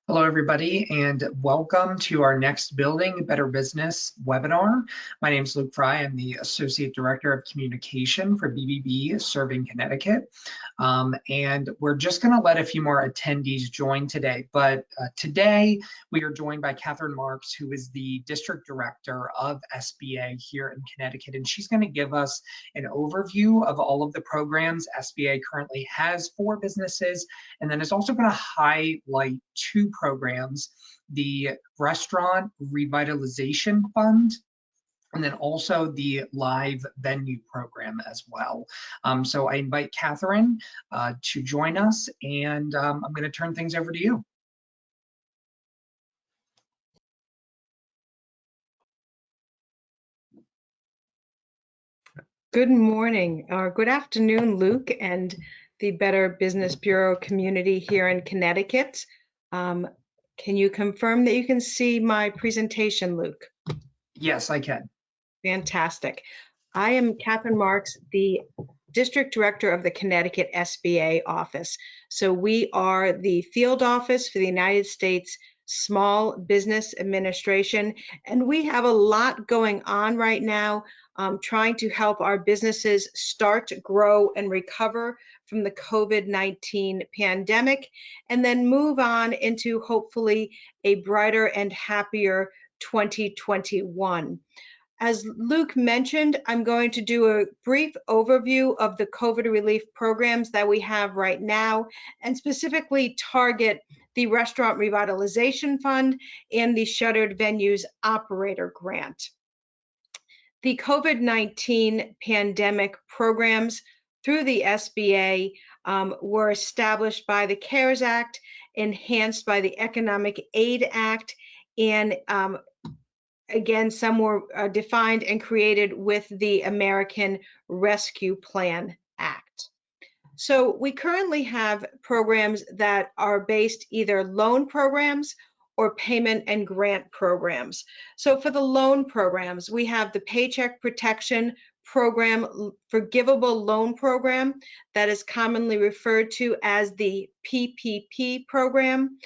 Hello, everybody, and welcome to our next Building Better Business webinar. My name is Luke Fry. I'm the Associate Director of Communication for BBB serving Connecticut. And we're just going to let a few more attendees join today. But today we are joined by Catherine Marks, who is the District Director of SBA here in Connecticut. And she's going to give us an overview of all of the programs SBA currently has for businesses. And then is also going to highlight two programs, the Restaurant Revitalization Fund, and then also the live venue program as well. So I invite Catherine to join us, and I'm going to turn things over to you. Good morning or good afternoon, Luke, and the Better Business Bureau community here in Connecticut. Can you confirm that you can see my presentation, Luke? Yes, I can. Fantastic. I am Catherine Marks, the District Director of the Connecticut SBA office. So we are the field office for the United States Small Business Administration, and we have a lot going on right now, trying to help our businesses start, grow, and recover from the COVID-19 pandemic, and then move on into hopefully a brighter and happier 2021. As Luke mentioned, I'm going to do a brief overview of the COVID relief programs that we have right now, and specifically target the Restaurant Revitalization Fund and the Shuttered Venues Operator Grant. The COVID-19 pandemic programs through the SBA were established by the CARES Act, enhanced by the Economic Aid Act, and again, some were defined and created with the American Rescue Plan Act. So we currently have programs that are based either loan programs or payment and grant programs. So for the loan programs, we have the Paycheck Protection Program, Forgivable Loan Program, that is commonly referred to as the PPP program.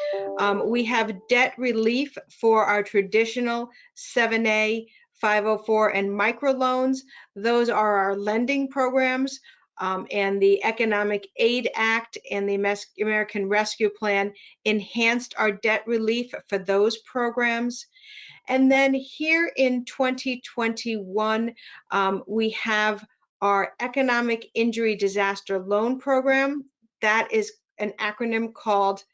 We have debt relief for our traditional 7A, 504, and microloans. Those are our lending programs. And the Economic Aid Act and the American Rescue Plan enhanced our debt relief for those programs. And then here in 2021, we have our Economic Injury Disaster Loan Program. That is an acronym called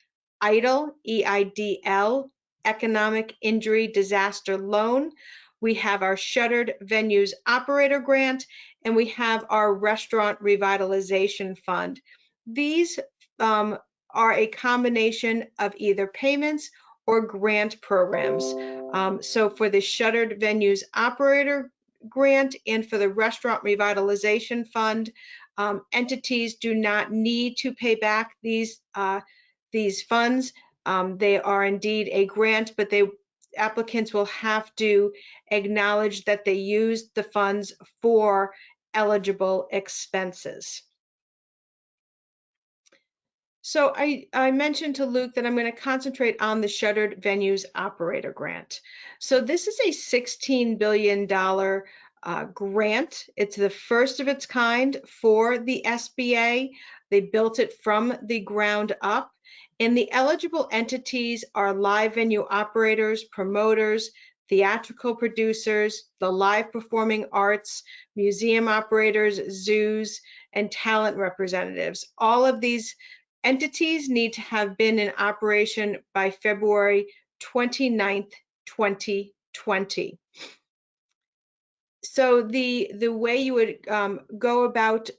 EIDL, E-I-D-L, Economic Injury Disaster Loan. We have our Shuttered Venues Operator Grant, and we have our Restaurant Revitalization Fund. These are a combination of either payments or grant programs. So for the Shuttered Venues Operator Grant and for the Restaurant Revitalization Fund, entities do not need to pay back these funds. They are indeed a grant, but applicants will have to acknowledge that they used the funds for eligible expenses. So I mentioned to Luke that I'm going to concentrate on the Shuttered Venues Operator Grant. So this is a $16 billion grant. It's the first of its kind for the SBA. They built it from the ground up. And the eligible entities are live venue operators, promoters, theatrical producers, the live performing arts, museum operators, zoos, and talent representatives. All of these entities need to have been in operation by February 29th, 2020. So the way you would go about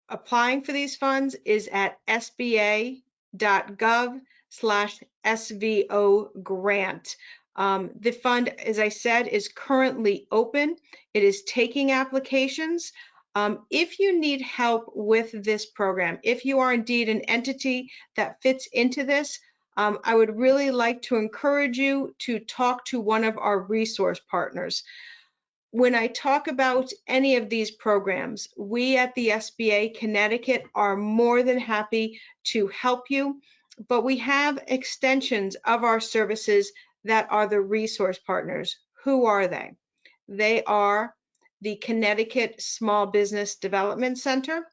applying for these funds is at sba.gov/SVO grant. The fund, as I said, is currently open. It is taking applications. If you need help with this program, if you are indeed an entity that fits into this, I would really like to encourage you to talk to one of our resource partners. When I talk about any of these programs, we at the SBA Connecticut are more than happy to help you. but we have extensions of our services that are the resource partners. Who are they? They are the Connecticut Small Business Development Center,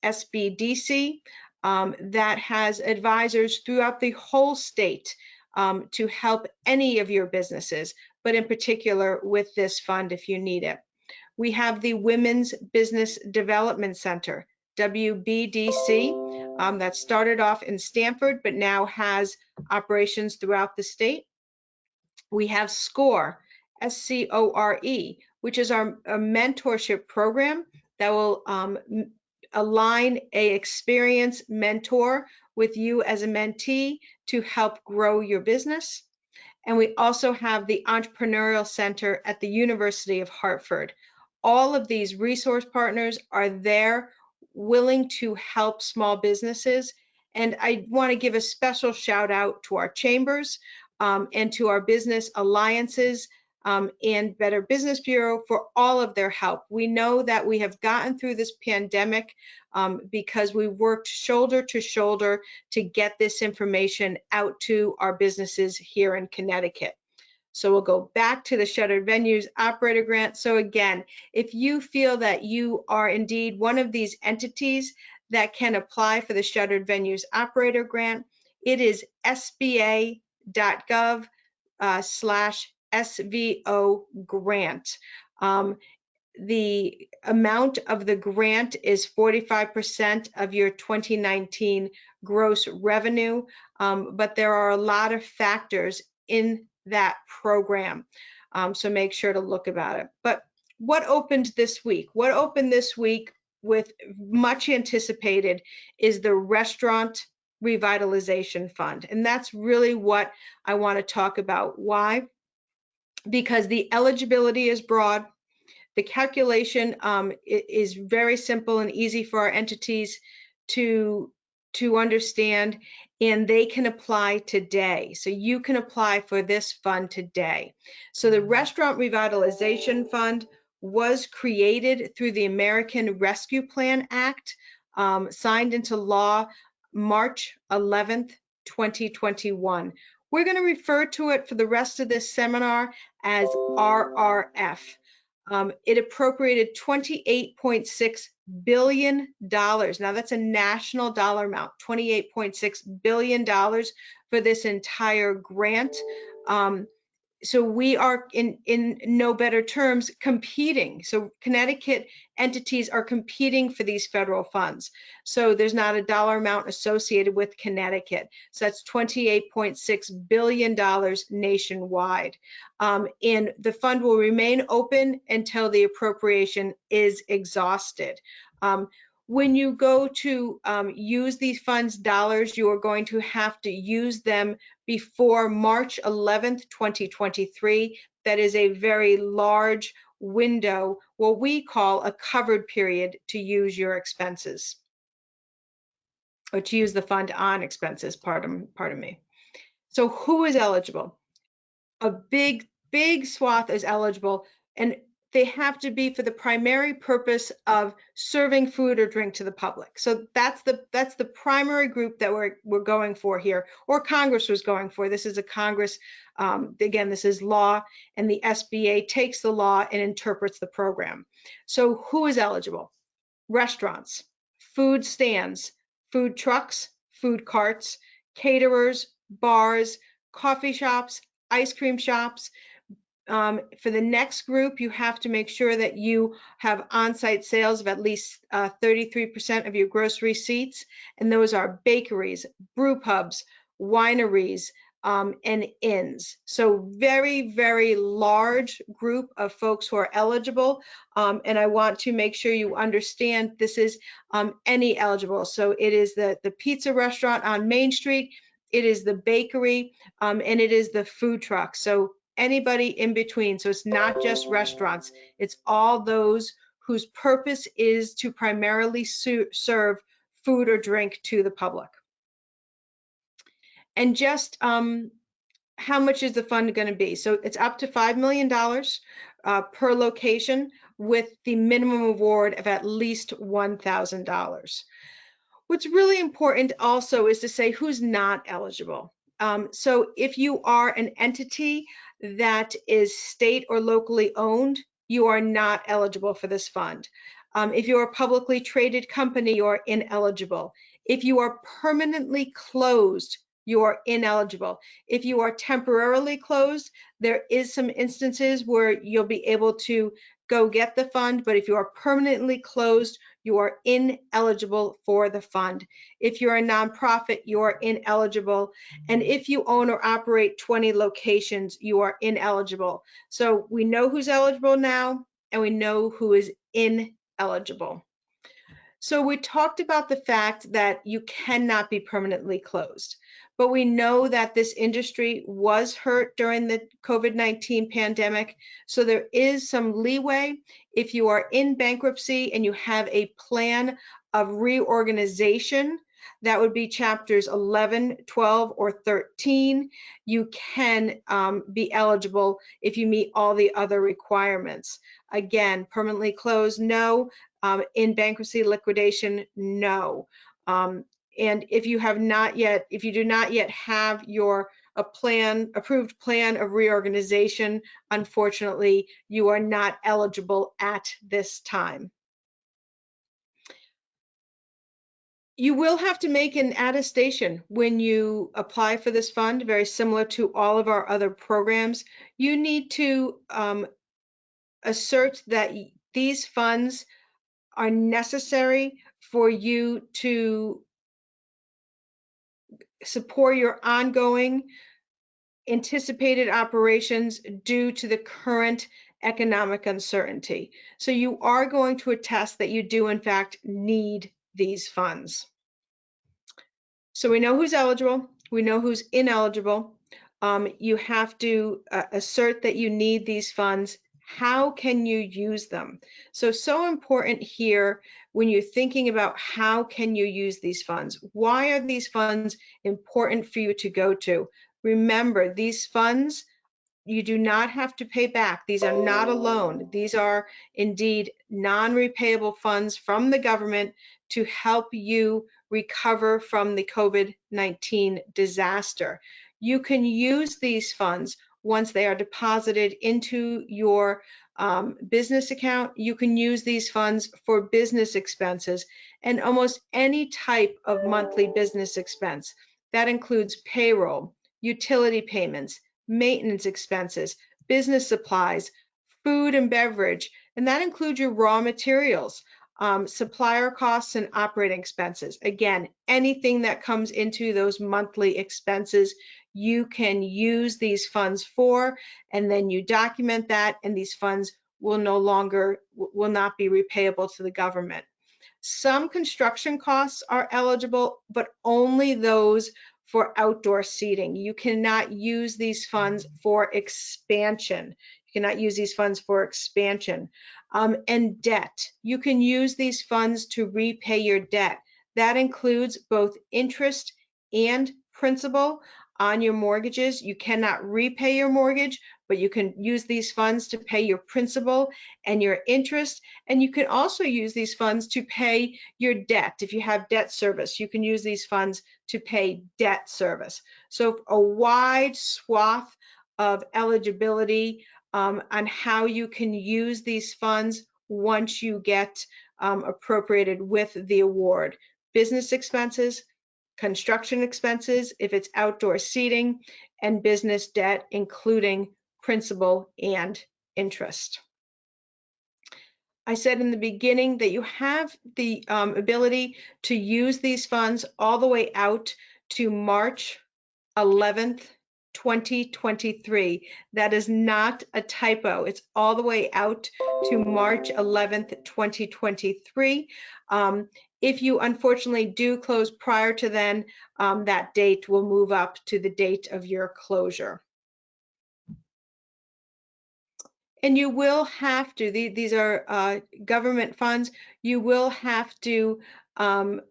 SBDC, that has advisors throughout the whole state to help any of your businesses, but in particular with this fund if you need it. We have the Women's Business Development Center, WBDC, that started off in Stamford, but now has operations throughout the state. We have SCORE, SCORE, which is our mentorship program that will align a experienced mentor with you as a mentee to help grow your business. And we also have the Entrepreneurial Center at the University of Hartford. All of these resource partners are there willing to help small businesses. And I want to give a special shout out to our chambers and to our business alliances and Better Business Bureau for all of their help. We know that we have gotten through this pandemic because we worked shoulder to shoulder to get this information out to our businesses here in Connecticut. So we'll go back to the Shuttered Venues Operator Grant. So again, if you feel that you are indeed one of these entities that can apply for the Shuttered Venues Operator Grant, it is sba.gov/SVO grant. The amount of the grant is 45% of your 2019 gross revenue, but there are a lot of factors in that program, so make sure to look about it. But what opened this week? What opened this week with much anticipated is the Restaurant Revitalization Fund, and that's really what I want to talk about. Why? Because the eligibility is broad. The calculation is very simple and easy for our entities to understand, and they can apply today. So you can apply for this fund today. So the Restaurant Revitalization Fund was created through the American Rescue Plan Act, signed into law March 11th, 2021. We're going to refer to it for the rest of this seminar as RRF. It appropriated $28.6 billion. Now that's a national dollar amount, $28.6 billion for this entire grant. So we are in no better terms competing. So Connecticut entities are competing for these federal funds. So there's not a dollar amount associated with Connecticut. So that's $28.6 billion nationwide. And the fund will remain open until the appropriation is exhausted. When you go to use these funds dollars, you are going to have to use them before March 11th, 2023. That is a very large window, what we call a covered period, to use your expenses, or to use the fund on expenses, pardon me. So who is eligible? A big swath is eligible, and they have to be for the primary purpose of serving food or drink to the public. So that's the primary group that we're going for here, or Congress was going for. This is a Congress, again, this is law, and the SBA takes the law and interprets the program. So who is eligible? Restaurants, food stands, food trucks, food carts, caterers, bars, coffee shops, ice cream shops. For the next group, you have to make sure that you have on-site sales of at least 33% of your gross receipts, and those are bakeries, brew pubs, wineries, and inns. So very large group of folks who are eligible, and I want to make sure you understand this is any eligible. So it is the pizza restaurant on Main Street, it is the bakery, and it is the food truck. So anybody in between. So it's not just restaurants, it's all those whose purpose is to primarily serve food or drink to the public. And just how much is the fund going to be? So it's up to $5 million per location, with the minimum award of at least $1,000. What's really important also is to say who's not eligible. So if you are an entity that is state or locally owned, you are not eligible for this fund. If you're a publicly traded company, you are ineligible. If you are permanently closed, you are ineligible. If you are temporarily closed, there is some instances where you'll be able to go get the fund, but if you are permanently closed, you are ineligible for the fund. If you're a nonprofit, you are ineligible. And if you own or operate 20 locations, you are ineligible. So we know who's eligible now, and we know who is ineligible. So we talked about the fact that you cannot be permanently closed, but we know that this industry was hurt during the COVID-19 pandemic. So there is some leeway. If you are in bankruptcy and you have a plan of reorganization, that would be chapters 11, 12, or 13, you can be eligible if you meet all the other requirements. Again, permanently closed, no. In bankruptcy liquidation, no. And if you do not yet have your approved plan of reorganization, unfortunately, you are not eligible at this time. You will have to make an attestation when you apply for this fund, very similar to all of our other programs. You need to assert that these funds are necessary for you to support your ongoing anticipated operations due to the current economic uncertainty. So you are going to attest that you do in fact need these funds. So we know who's eligible, we know who's ineligible. You have to assert that you need these funds. How can you use them? So important here when you're thinking about how can you use these funds. Why are these funds important for you to go to? Remember, these funds you do not have to pay back. These are not a loan. These are indeed non-repayable funds from the government to help you recover from the COVID-19 disaster. You can use these funds once they are deposited into your business account. You can use these funds for business expenses and almost any type of monthly business expense. That includes payroll, utility payments, maintenance expenses, business supplies, food and beverage, and that includes your raw materials, supplier costs, and operating expenses. Again, anything that comes into those monthly expenses, you can use these funds for, and then you document that, and these funds will not be repayable to the government. Some construction costs are eligible, but only those for outdoor seating. You cannot use these funds for expansion. You cannot use these funds for expansion. And debt. You can use these funds to repay your debt. That includes both interest and principal on your mortgages. You cannot repay your mortgage, but you can use these funds to pay your principal and your interest. And you can also use these funds to pay your debt. If you have debt service, you can use these funds to pay debt service. So a wide swath of eligibility on how you can use these funds once you get appropriated with the award. Business expenses, construction expenses, if it's outdoor seating, and business debt, including principal and interest. I said in the beginning that you have the ability to use these funds all the way out to March 11th, 2023. That is not a typo. It's all the way out to March 11th, 2023. If you unfortunately do close prior to then, that date will move up to the date of your closure. And you will have to, these are government funds, you will have to give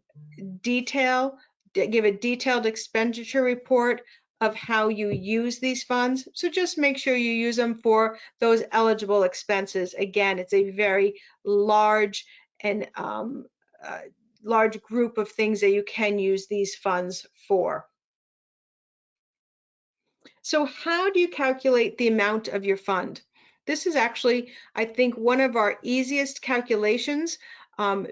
a detailed expenditure report of how you use these funds. So just make sure you use them for those eligible expenses. Again, it's a very large and large group of things that you can use these funds for. So how do you calculate the amount of your fund? This is actually, I think, one of our easiest calculations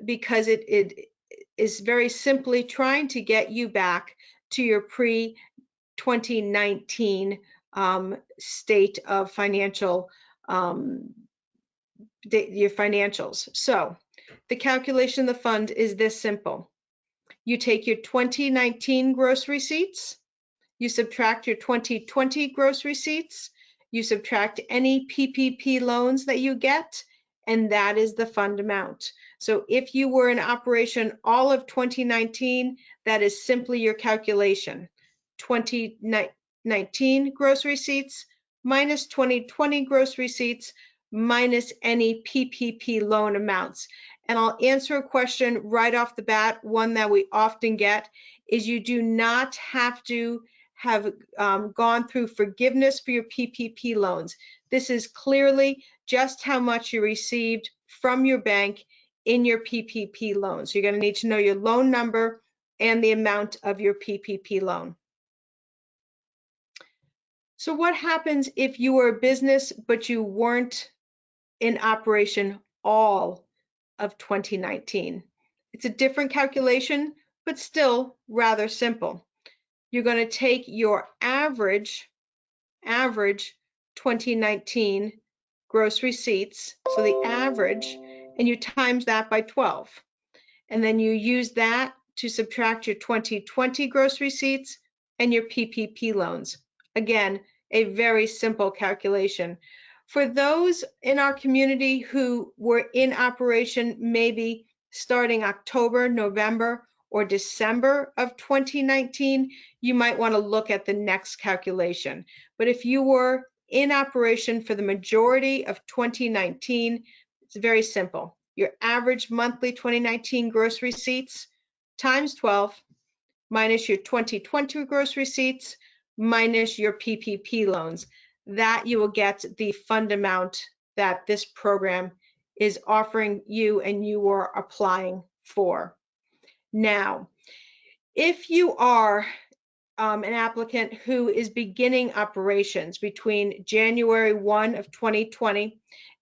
because it is very simply trying to get you back to your pre-2019 state of financial, your financials. So the calculation of the fund is this simple. You take your 2019 gross receipts, you subtract your 2020 gross receipts, you subtract any PPP loans that you get, and that is the fund amount. So if you were in operation all of 2019, that is simply your calculation. 2019 gross receipts minus 2020 gross receipts minus any PPP loan amounts. And I'll answer a question right off the bat, one that we often get, is you do not have to have gone through forgiveness for your PPP loans. This is clearly just how much you received from your bank in your PPP loan. So you're going to need to know your loan number and the amount of your PPP loan. So what happens if you were a business but you weren't in operation all of 2019? It's a different calculation, but still rather simple. You're going to take your average 2019 gross receipts, so the average, and you times that by 12. And then you use that to subtract your 2020 gross receipts and your PPP loans. Again, a very simple calculation. For those in our community who were in operation maybe starting October, November, or December of 2019, you might want to look at the next calculation. But if you were in operation for the majority of 2019, it's very simple. Your average monthly 2019 gross receipts times 12 minus your 2020 gross receipts minus your PPP loans. That you will get the fund amount that this program is offering you and you are applying for. Now, if you are an applicant who is beginning operations between January 1 of 2020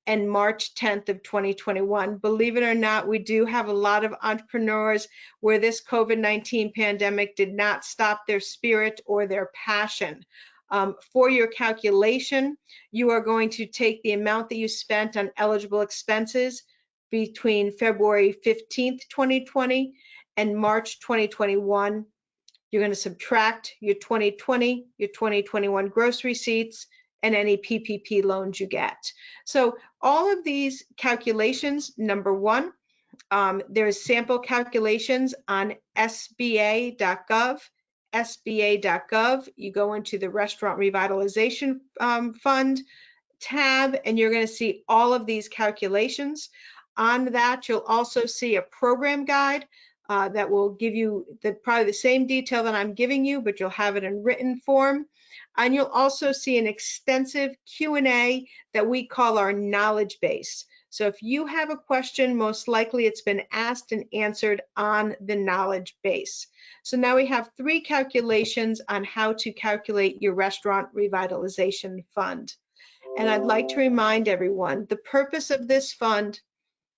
and March 10th of 2021, believe it or not, we do have a lot of entrepreneurs where this COVID-19 pandemic did not stop their spirit or their passion. For your calculation, you are going to take the amount that you spent on eligible expenses between February 15th, 2020 and March 2021. You're going to subtract your 2020, your 2021 gross receipts, and any PPP loans you get. So all of these calculations, number one, there's sample calculations on SBA.gov. SBA.gov, you go into the Restaurant Revitalization Fund tab, and you're going to see all of these calculations. On that, you'll also see a program guide that will give you probably the same detail that I'm giving you, but you'll have it in written form. And you'll also see an extensive Q&A that we call our knowledge base. So if you have a question, most likely it's been asked and answered on the knowledge base. So now we have 3 calculations on how to calculate your Restaurant Revitalization Fund. And I'd like to remind everyone, the purpose of this fund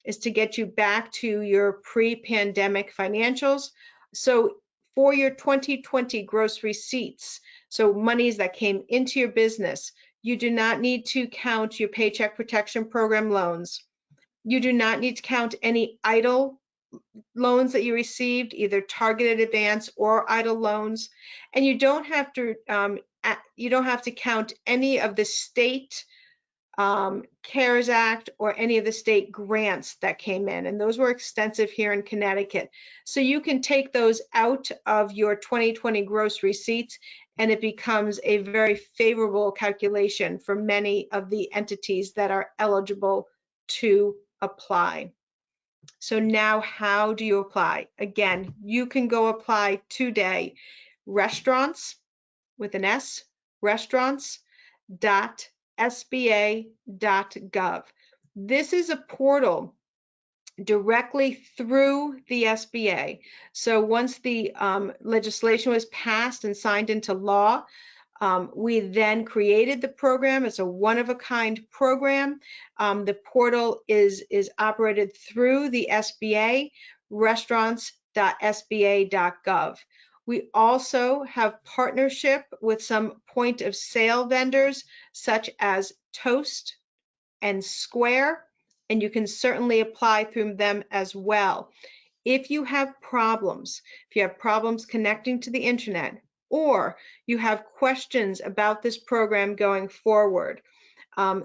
is to get you back to your pre-pandemic financials. So for your 2020 gross receipts, so monies that came into your business, you do not need to count your Paycheck Protection Program loans. You do not need to count any idle loans that you received, either targeted advance or idle loans. And you don't have to count any of the state CARES Act or any of the state grants that came in, and those were extensive here in Connecticut. So you can take those out of your 2020 gross receipts, and it becomes a very favorable calculation for many of the entities that are eligible to apply. So now how do you apply? Again, you can go apply today. Restaurants with an S, restaurants.sba.gov. This is a portal directly through the SBA. So once the legislation was passed and signed into law, we then created the program. It's a one-of-a-kind program. The portal is operated through the SBA, restaurants.sba.gov. We also have partnership with some point of sale vendors such as Toast and Square, and you can certainly apply through them as well. If you have problems connecting to the internet, or you have questions about this program going forward,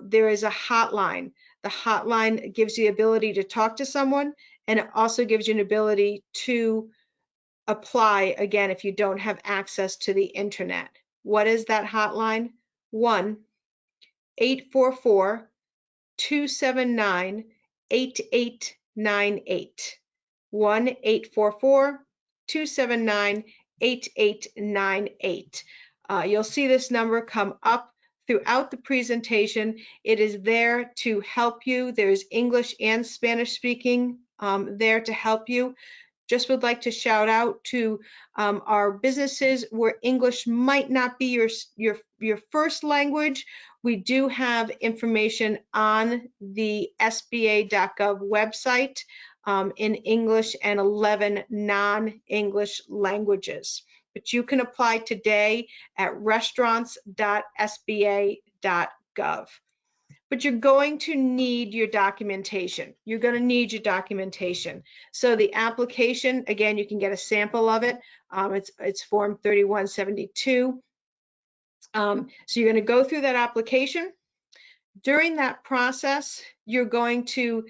there is a hotline. The hotline gives you the ability to talk to someone, and it also gives you an ability to apply, again, if you don't have access to the internet. What is that hotline? 1-844-279-8898. 1-844-279-8898. You'll see this number come up throughout the presentation. It is there to help you. There's English and Spanish speaking there to help you. Just would like to shout out to our businesses where English might not be your first language. We do have information on the SBA.gov website in English and 11 non-English languages. But you can apply today at restaurants.sba.gov. But you're going to need your documentation. So the application, again, you can get a sample of it. It's Form 3172. So you're going to go through that application. During that process, you're going to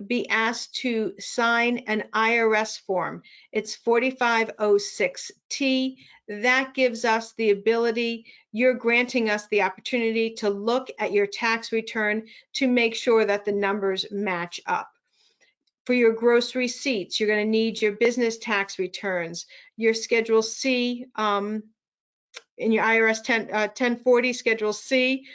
be asked to sign an IRS form. It's 4506T. That gives us the ability, you're granting us the opportunity to look at your tax return to make sure that the numbers match up. For your gross receipts, you're going to need your business tax returns, your Schedule C, in your IRS 1040 Schedule C.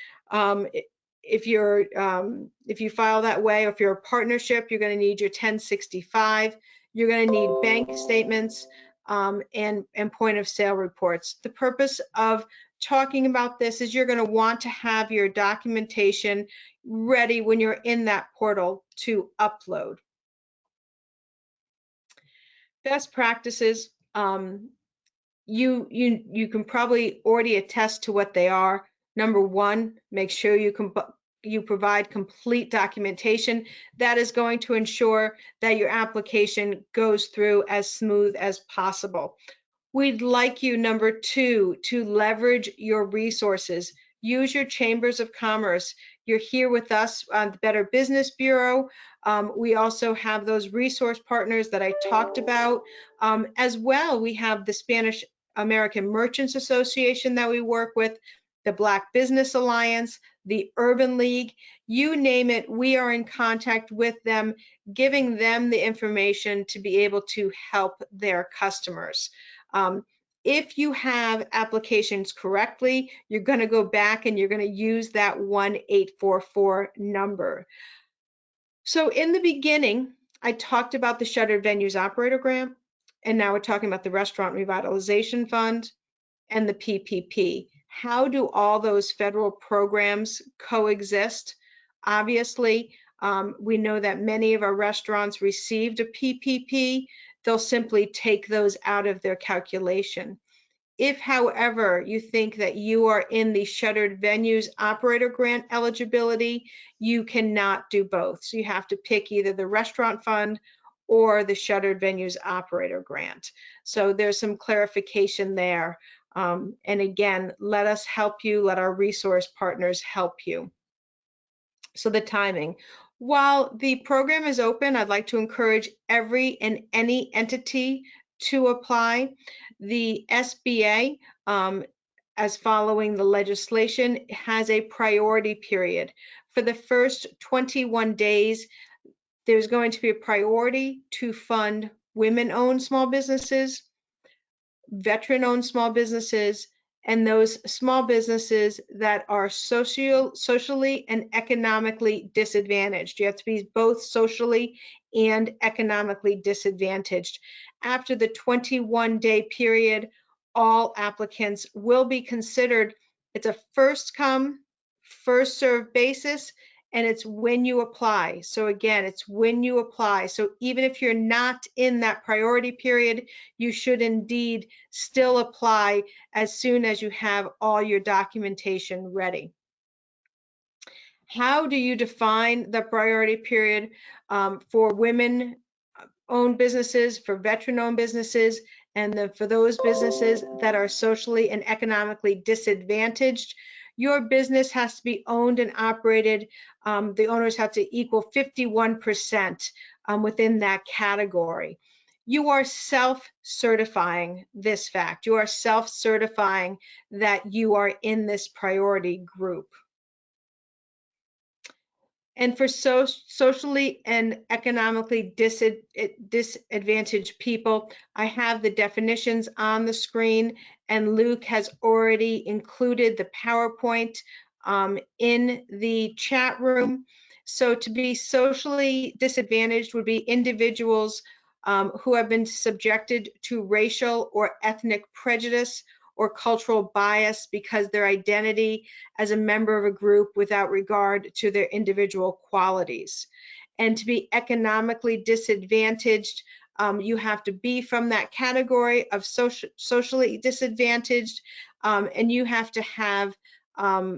If you file that way, or if you're a partnership, you're going to need your 1065. You're going to need bank statements and point of sale reports. The purpose of talking about this is you're going to want to have your documentation ready when you're in that portal to upload. Best practices. You can probably already attest to what they are. Number one, make sure you provide complete documentation. That is going to ensure that your application goes through as smooth as possible. We'd like you, number two, to leverage your resources. Use your chambers of commerce. You're here with us on the Better Business Bureau. We also have those resource partners that I talked about. As well, we have the Spanish American Merchants Association that we work with, the Black Business Alliance, the Urban League, you name it, we are in contact with them, giving them the information to be able to help their customers. If you have applications correctly, you're going to go back and you're going to use that 1-844 number. So in the beginning, I talked about the Shuttered Venues Operator Grant, and now we're talking about the Restaurant Revitalization Fund and the PPP. How do all those federal programs coexist? Obviously, we know that many of our restaurants received a PPP. They'll simply take those out of their calculation. If, however, you think that you are in the Shuttered Venues Operator Grant eligibility, you cannot do both. So you have to pick either the Restaurant Fund or the Shuttered Venues Operator Grant. So there's some clarification there. And again, let us help you, let our resource partners help you. So the timing. While the program is open, I'd like to encourage every and any entity to apply. The SBA, as following the legislation, has a priority period. For the first 21 days, there's going to be a priority to fund women-owned small businesses, veteran-owned small businesses, and those small businesses that are socially and economically disadvantaged. You have to be both socially and economically disadvantaged. After the 21-day period, all applicants will be considered. It's a first come, first served basis, and it's when you apply. So again, it's when you apply. So even if you're not in that priority period, you should indeed still apply as soon as you have all your documentation ready. How do you define the priority period for women-owned businesses, for veteran-owned businesses, and for those businesses that are socially and economically disadvantaged? Your business has to be owned and operated. The owners have to equal 51% within that category. You are self-certifying this fact. You are self-certifying that you are in this priority group. And for socially and economically disadvantaged people, I have the definitions on the screen, and Luke has already included the PowerPoint in the chat room. So to be socially disadvantaged would be individuals who have been subjected to racial or ethnic prejudice or cultural bias because their identity as a member of a group without regard to their individual qualities. And to be economically disadvantaged, you have to be from that category of socially disadvantaged, and you have to have a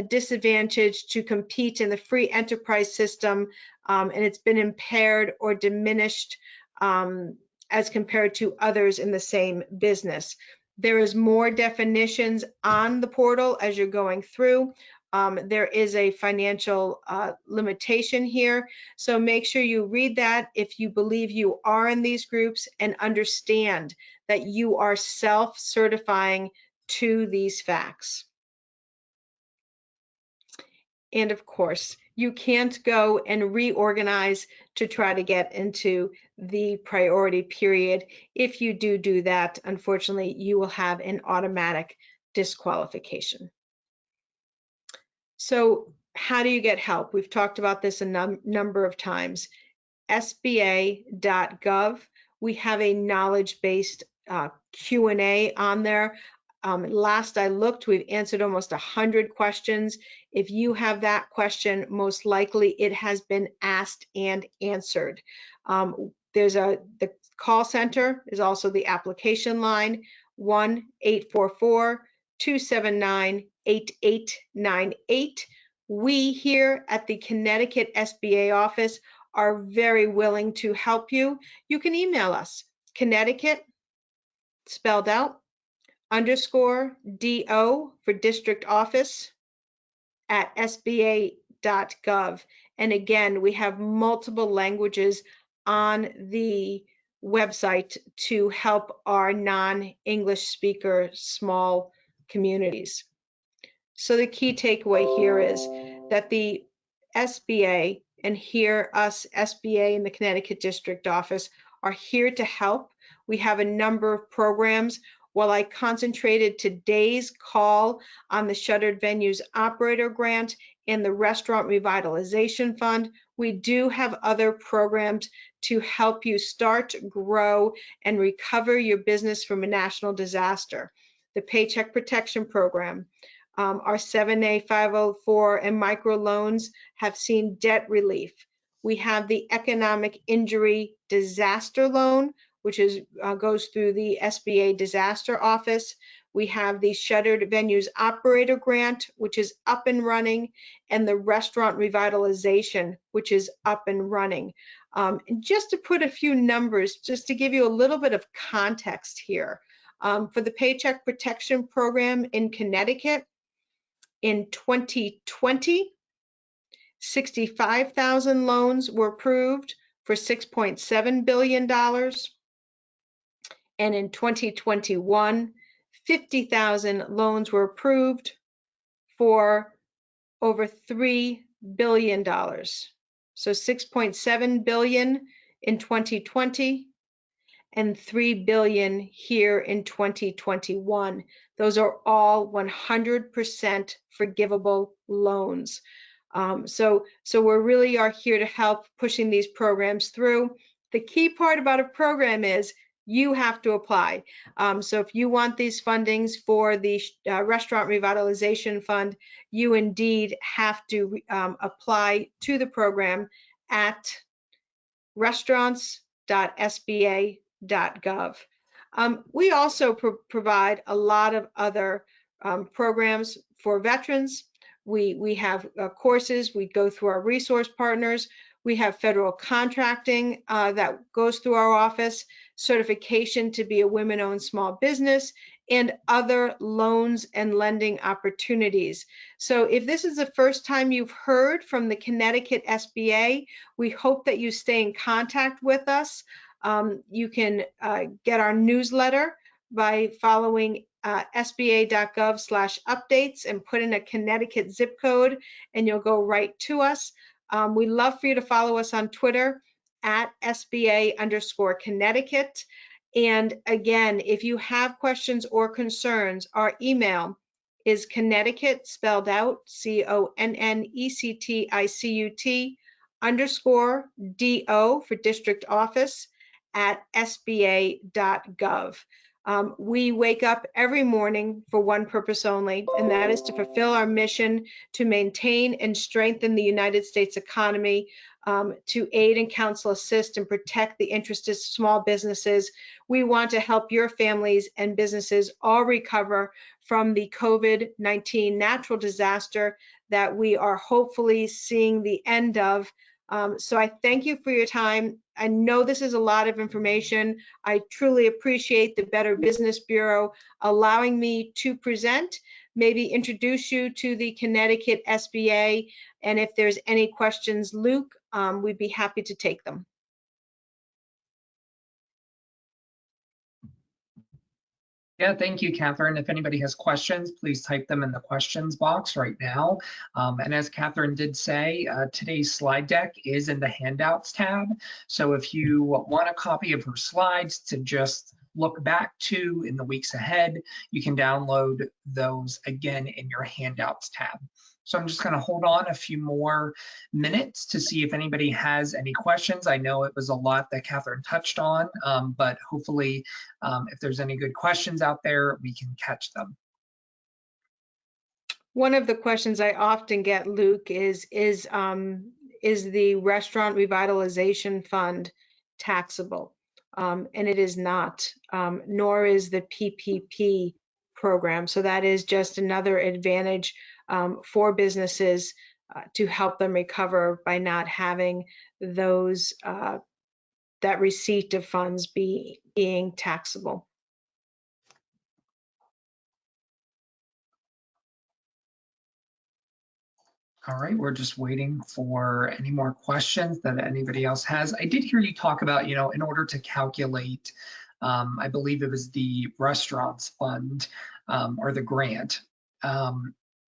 disadvantage to compete in the free enterprise system, and it's been impaired or diminished as compared to others in the same business. There is more definitions on the portal as you're going through. There is a financial limitation here, so make sure you read that if you believe you are in these groups and understand that you are self-certifying to these facts. And of course, you can't go and reorganize to try to get into the priority period. If you do that, unfortunately, you will have an automatic disqualification. So how do you get help? We've talked about this a number of times. SBA.gov, we have a knowledge-based Q&A on there. Last I looked, we've answered almost 100 questions. If you have that question, most likely it has been asked and answered. The call center is also the application line, 1-844-279-8898. We here at the Connecticut SBA office are very willing to help you. You can email us, Connecticut, spelled out, _DO for district office at SBA.gov. And again, we have multiple languages on the website to help our non-English speaker small communities. So the key takeaway here is that the SBA, and here us SBA in the Connecticut district office, are here to help. We have a number of programs. While I concentrated today's call on the Shuttered Venues Operator Grant and the Restaurant Revitalization Fund, we do have other programs to help you start, grow, and recover your business from a national disaster. The Paycheck Protection Program, our 7A, 504, and micro loans have seen debt relief. We have the Economic Injury Disaster Loan, which goes through the SBA Disaster Office. We have the Shuttered Venues Operator Grant, which is up and running, and the Restaurant Revitalization, which is up and running. And just to put a few numbers, just to give you a little bit of context here, for the Paycheck Protection Program in Connecticut, in 2020, 65,000 loans were approved for $6.7 billion. And in 2021, 50,000 loans were approved for over $3 billion. So 6.7 billion in 2020 and 3 billion here in 2021. Those are all 100% forgivable loans. So we really are here to help pushing these programs through. The key part about a program is you have to apply. So if you want these fundings for the Restaurant Revitalization Fund, you indeed have to apply to the program at restaurants.sba.gov. We also provide a lot of other programs for veterans. We have courses, we go through our resource partners. We have federal contracting that goes through our office, certification to be a women-owned small business, and other loans and lending opportunities. So if this is the first time you've heard from the Connecticut SBA, we hope that you stay in contact with us. You can get our newsletter by following sba.gov/updates and put in a Connecticut zip code, and you'll go right to us. We'd love for you to follow us on Twitter at SBA_Connecticut. And again, if you have questions or concerns, our email is Connecticut, spelled out CONNECTICUT_DO for district office at SBA.gov. We wake up every morning for one purpose only, and that is to fulfill our mission to maintain and strengthen the United States economy, to aid and counsel, assist, and protect the interests of small businesses. We want to help your families and businesses all recover from the COVID-19 natural disaster that we are hopefully seeing the end of. So I thank you for your time. I know this is a lot of information. I truly appreciate the Better Business Bureau allowing me to present, maybe introduce you to the Connecticut SBA. And if there's any questions, Luke, we'd be happy to take them. Yeah, thank you, Catherine. If anybody has questions, please type them in the questions box right now. And as Catherine did say, today's slide deck is in the handouts tab. So if you want a copy of her slides to just look back to in the weeks ahead, you can download those again in your handouts tab. So I'm just going to hold on a few more minutes to see if anybody has any questions. I know it was a lot that Catherine touched on, but hopefully if there's any good questions out there, we can catch them. One of the questions I often get, Luke, is the Restaurant Revitalization Fund taxable? And it is not, nor is the PPP program. So that is just another advantage for businesses to help them recover by not having those that receipt of funds being taxable. All right, we're just waiting for any more questions that anybody else has. I did hear you talk about, you know, in order to calculate, I believe it was the restaurants fund or the grant,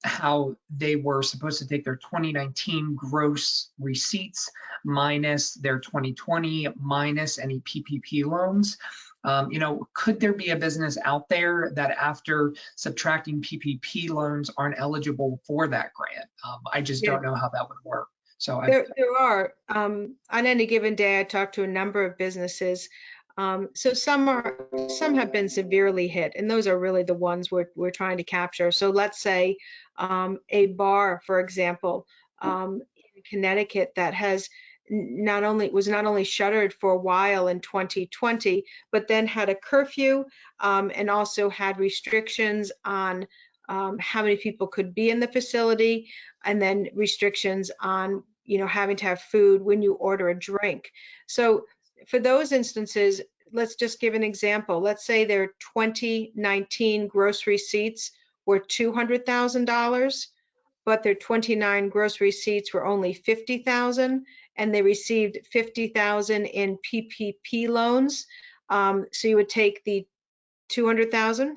how they were supposed to take their 2019 gross receipts minus their 2020 minus any PPP loans. You know, could there be a business out there that after subtracting PPP loans aren't eligible for that grant? I just don't know how that would work. So there are, on any given day, I talk to a number of businesses. So some have been severely hit, and those are really the ones we're trying to capture. So let's say a bar, for example, in Connecticut that has was not only shuttered for a while in 2020, but then had a curfew and also had restrictions on how many people could be in the facility, and then restrictions on, you know, having to have food when you order a drink. So for those instances, let's just give an example. Let's say their 2019 gross receipts were $200,000, but their 29 gross receipts were only $50,000, and they received $50,000 in PPP loans. So you would take the $200,000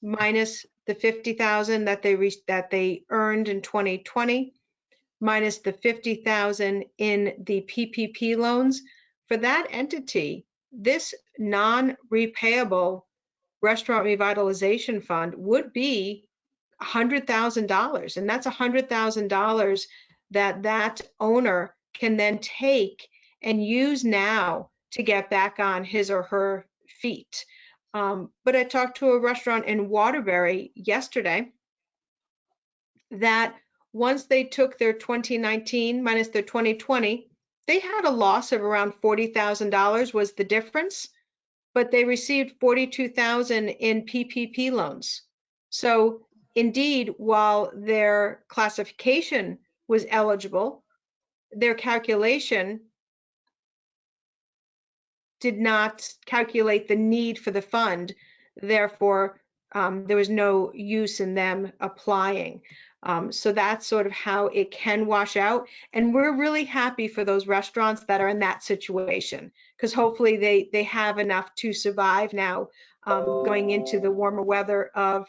minus the $50,000 that they earned in 2020, minus the $50,000 in the PPP loans. For that entity, this non-repayable Restaurant Revitalization Fund would be $100,000, and that's $100,000 that owner can then take and use now to get back on his or her feet. But I talked to a restaurant in Waterbury yesterday that once they took their 2019 minus their 2020, they had a loss of around $40,000 was the difference, but they received $42,000 in PPP loans. So indeed, while their classification was eligible, their calculation did not calculate the need for the fund. Therefore, there was no use in them applying. So that's sort of how it can wash out. And we're really happy for those restaurants that are in that situation, because hopefully they have enough to survive now, going into the warmer weather of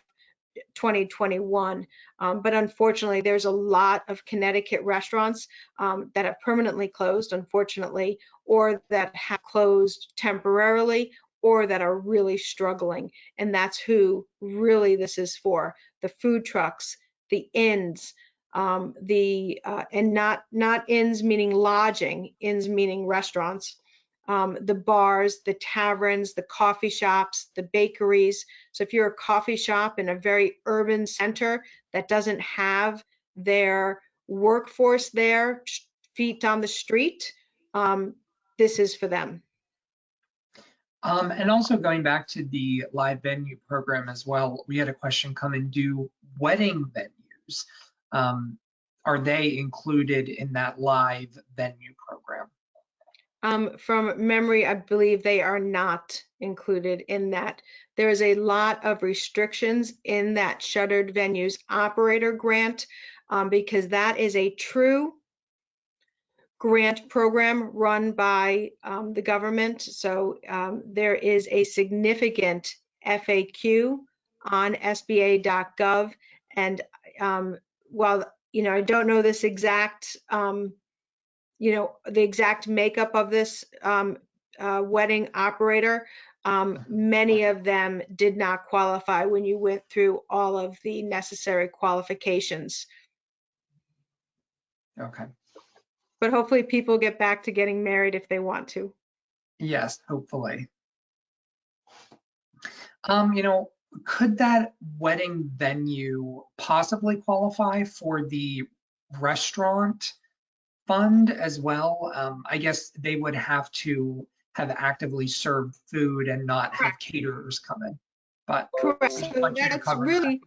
2021. But unfortunately, there's a lot of Connecticut restaurants that have permanently closed, unfortunately, or that have closed temporarily, or that are really struggling. And that's who really this is for: the food trucks, the inns, and not inns meaning lodging, inns meaning restaurants, the bars, the taverns, the coffee shops, the bakeries. So if you're a coffee shop in a very urban center that doesn't have their workforce there, feet on the street, this is for them. And also going back to the live venue program as well, we had a question come in: do wedding venues, are they included in that live venue program? From memory, I believe they are not included in that. There is a lot of restrictions in that Shuttered Venues Operator Grant, because that is a true grant program run by the government. So there is a significant FAQ on SBA.gov. And while I don't know this exact the exact makeup of this wedding operator, many of them did not qualify when you went through all of the necessary qualifications. Okay. But hopefully people get back to getting married if they want to. Yes, hopefully. Could that wedding venue possibly qualify for the restaurant fund as well? I guess they would have to have actively served food and not have caterers come in. But correct. So that's really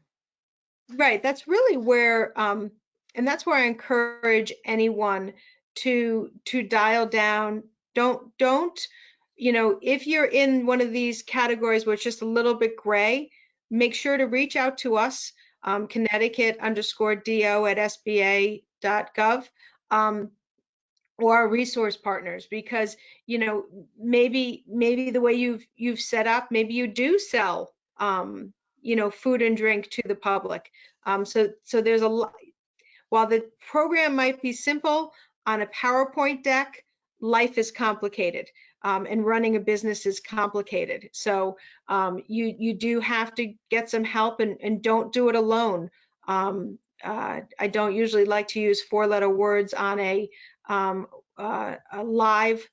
right. That's really where, and that's where I encourage anyone to dial down. Don't if you're in one of these categories where it's just a little bit gray, make sure to reach out to us, Connecticut_DO@SBA.gov. Or our resource partners, because maybe the way you've set up, maybe you do sell food and drink to the public. So there's a lot. While the program might be simple on a PowerPoint deck, life is complicated, and running a business is complicated. So you do have to get some help, and don't do it alone. I don't usually like to use four-letter words on a live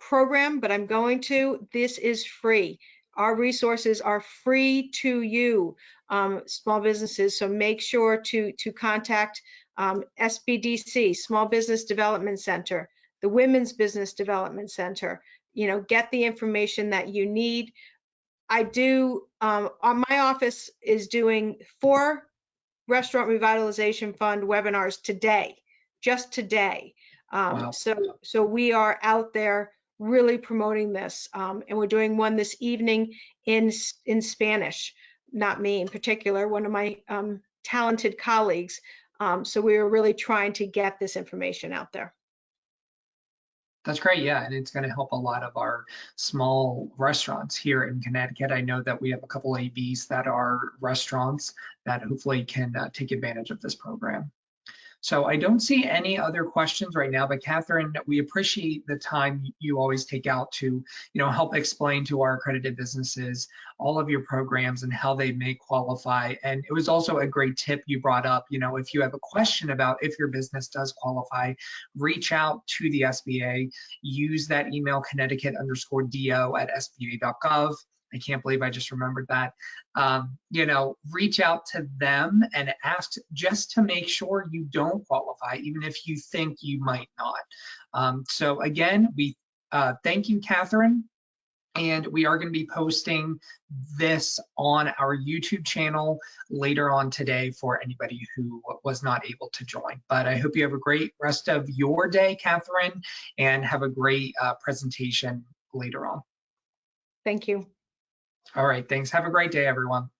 program, but I'm going to. This is free. Our resources are free to you, small businesses. So make sure to contact SBDC, Small Business Development Center, the Women's Business Development Center. Get the information that you need. I do. My office is doing 4 Restaurant Revitalization Fund webinars today, just today. Wow. So we are out there really promoting this, and we're doing one this evening in Spanish. Not me in particular, one of my talented colleagues. So we are really trying to get this information out there. That's great, yeah, and it's going to help a lot of our small restaurants here in Connecticut. I know that we have a couple AVs that are restaurants that hopefully can take advantage of this program. So I don't see any other questions right now, but Catherine, we appreciate the time you always take out to, help explain to our accredited businesses all of your programs and how they may qualify. And it was also a great tip you brought up. If you have a question about if your business does qualify, reach out to the SBA, use that email Connecticut_DO@SBA.gov. I can't believe I just remembered that. Reach out to them and ask just to make sure you don't qualify, even if you think you might not. So again, we thank you, Catherine. And we are going to be posting this on our YouTube channel later on today for anybody who was not able to join. But I hope you have a great rest of your day, Catherine, and have a great presentation later on. Thank you. All right, thanks. Have a great day, everyone.